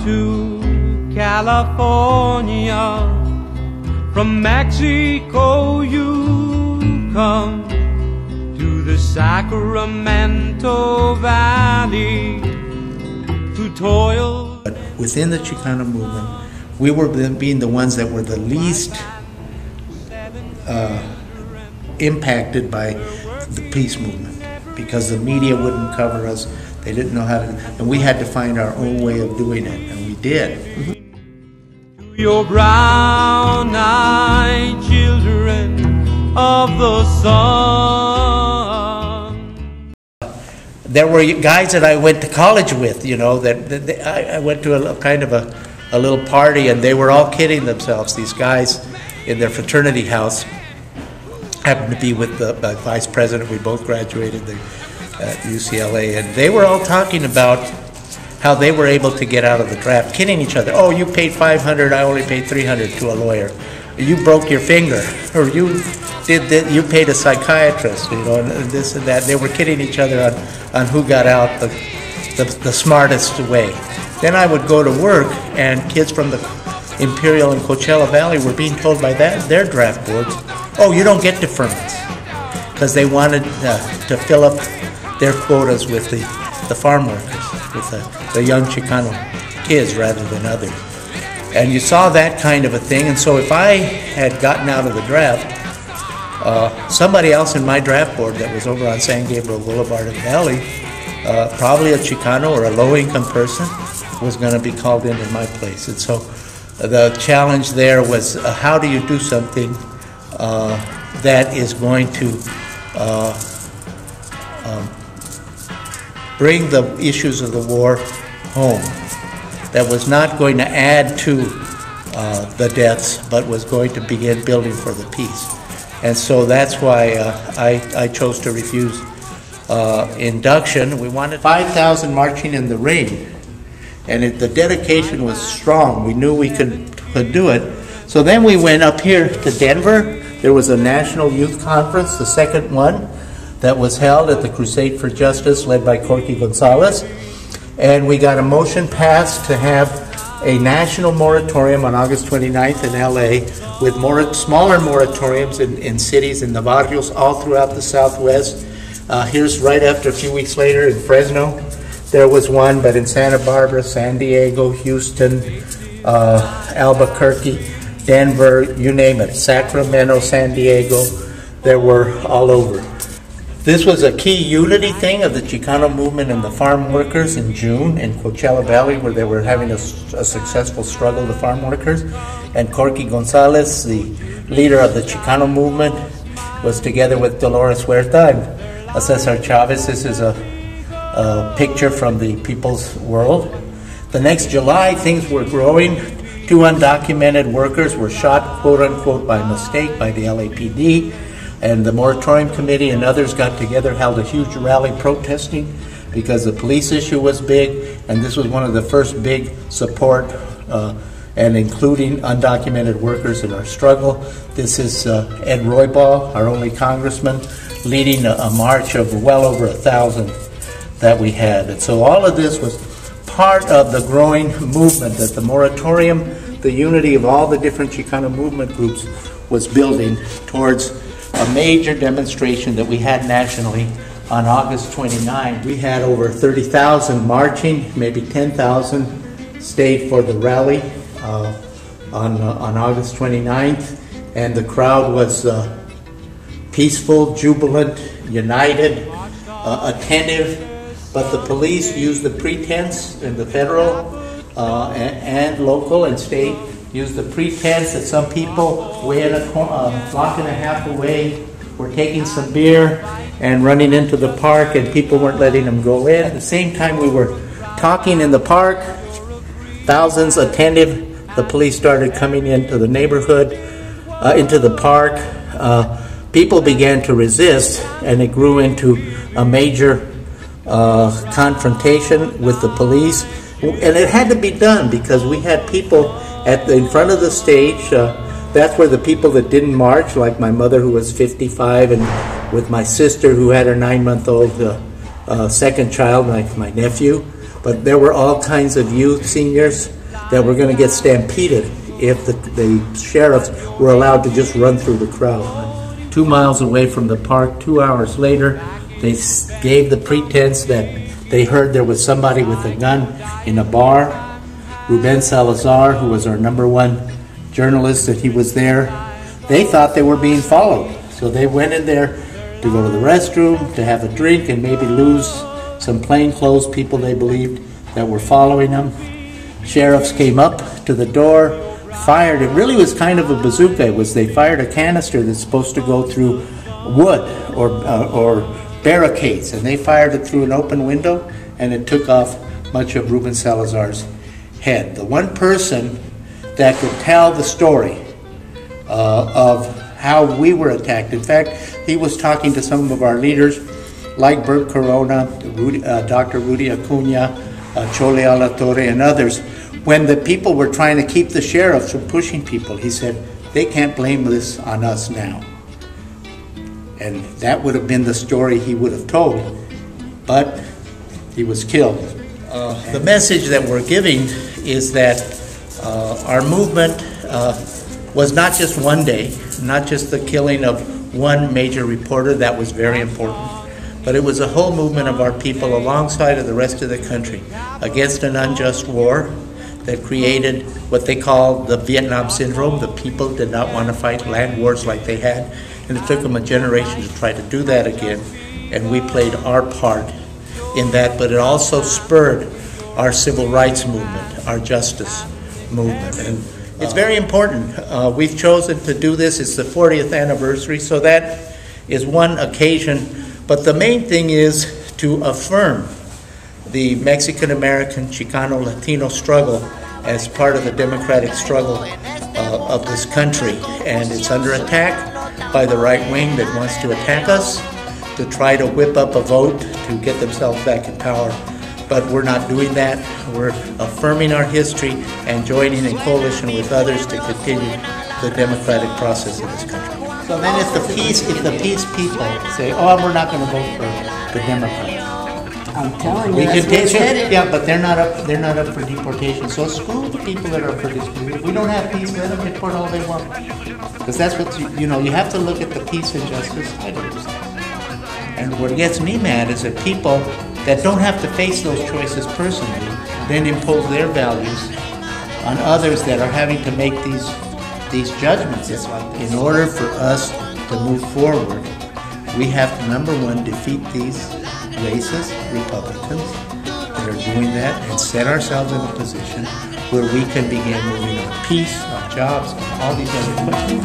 to California. From Mexico you come to the Sacramento Valley to toil. But within the Chicano movement, we were being the ones that were the least impacted by the peace movement, because the media wouldn't cover us. They didn't know how to, and we had to find our own way of doing it, and we did. Your brown-eyed children of the sun. There were guys that I went to college with, you know, I went to a kind of a little party, and they were all kidding themselves. These guys in their fraternity house happened to be with the vice president. We both graduated at UCLA, and they were all talking about how they were able to get out of the draft, kidding each other. Oh, you paid $500, I only paid $300 to a lawyer. You broke your finger, or you did that, you paid a psychiatrist, you know, and this and that. They were kidding each other on who got out the smartest way. Then I would go to work, and kids from the Imperial and Coachella Valley were being told by their draft boards, oh, you don't get deferments, because they wanted to fill up their quotas with the farm workers, with the young Chicano kids rather than others. And you saw that kind of a thing, and so if I had gotten out of the draft, somebody else in my draft board that was over on San Gabriel Boulevard in Valley, probably a Chicano or a low-income person, was going to be called in my place. And so the challenge there was, how do you do something that is going to bring the issues of the war home, that was not going to add to the deaths, but was going to begin building for the peace. And so that's why I chose to refuse induction. We wanted 5,000 marching in the rain, and the dedication was strong. We knew we could do it. So then we went up here to Denver. There was a National Youth Conference, the second one, that was held at the Crusade for Justice, led by Corky Gonzalez. And we got a motion passed to have a national moratorium on August 29th in LA, with smaller moratoriums in cities, in the barrios, all throughout the Southwest. Here's right after, a few weeks later, in Fresno, there was one, but in Santa Barbara, San Diego, Houston, Albuquerque, Denver, you name it, Sacramento, San Diego, there were all over. This was a key unity thing of the Chicano movement and the farm workers in June in Coachella Valley, where they were having a successful struggle, the farm workers. And Corky Gonzalez, the leader of the Chicano movement, was together with Dolores Huerta and Cesar Chavez. This is a picture from the People's World. The next July, things were growing. 2 undocumented workers were shot, quote unquote, by mistake by the LAPD. And the Moratorium Committee and others got together, held a huge rally protesting because the police issue was big, and this was one of the first big support and including undocumented workers in our struggle. This is Ed Roybal, our only congressman, leading a march of well over 1,000 that we had. And so all of this was part of the growing movement that the moratorium, the unity of all the different Chicano movement groups, was building towards a major demonstration that we had nationally on August 29. We had over 30,000 marching, maybe 10,000 stayed for the rally on August 29th, and the crowd was peaceful, jubilant, united, attentive, but the police used the pretense, and the federal and local and state used the pretense that some people way in a block and a half away were taking some beer and running into the park, and people weren't letting them go in. At the same time we were talking in the park, thousands attentive, the police started coming into the neighborhood, into the park. People began to resist, and it grew into a major confrontation with the police. And it had to be done because we had people in front of the stage. That's where the people that didn't march, like my mother who was 55, and with my sister who had her 9-month-old second child, my nephew. But there were all kinds of youth, seniors, that were going to get stampeded if the sheriffs were allowed to just run through the crowd. 2 miles away from the park, 2 hours later, they gave the pretense that they heard there was somebody with a gun in a bar. Ruben Salazar, who was our #1 journalist, that he was there. They thought they were being followed. So they went in there to go to the restroom, to have a drink, and maybe lose some plainclothes people they believed that were following them. Sheriffs came up to the door, fired. It really was kind of a bazooka. They fired a canister that's supposed to go through wood or barricades, and they fired it through an open window, and it took off much of Ruben Salazar's head. The one person that could tell the story of how we were attacked. In fact, he was talking to some of our leaders, like Bert Corona, Dr. Rudy Acuna, Chole Alatorre, and others. When the people were trying to keep the sheriffs from pushing people, he said, they can't blame this on us now. And that would have been the story he would have told, but he was killed. The message that we're giving is that our movement was not just one day, not just the killing of one major reporter. That was very important, but it was a whole movement of our people alongside of the rest of the country against an unjust war that created what they call the Vietnam Syndrome. The people did not want to fight land wars like they had, and it took them a generation to try to do that again, and we played our part in that, but it also spurred our civil rights movement, our justice movement, and it's very important. We've chosen to do this. It's the 40th anniversary, so that is one occasion, but the main thing is to affirm the Mexican-American, Chicano-Latino struggle as part of the democratic struggle of this country. And it's under attack by the right wing that wants to attack us, to try to whip up a vote to get themselves back in power. But we're not doing that. We're affirming our history and joining in coalition with others to continue the democratic process in this country. So then if the peace people say, oh, we're not going to vote for the Democrats. I'm telling you, We that's can what's headed. yeah, but they're not up for deportation. So screw the people that are for this. If we don't have peace, let them deport all they want. Because that's what you have to look at the peace and justice items. And what gets me mad is that people that don't have to face those choices personally then impose their values on others that are having to make these judgments. In order for us to move forward, we have to, #1, defeat these racist Republicans that are doing that and set ourselves in a position where we can begin moving on peace, on jobs, on all these other questions.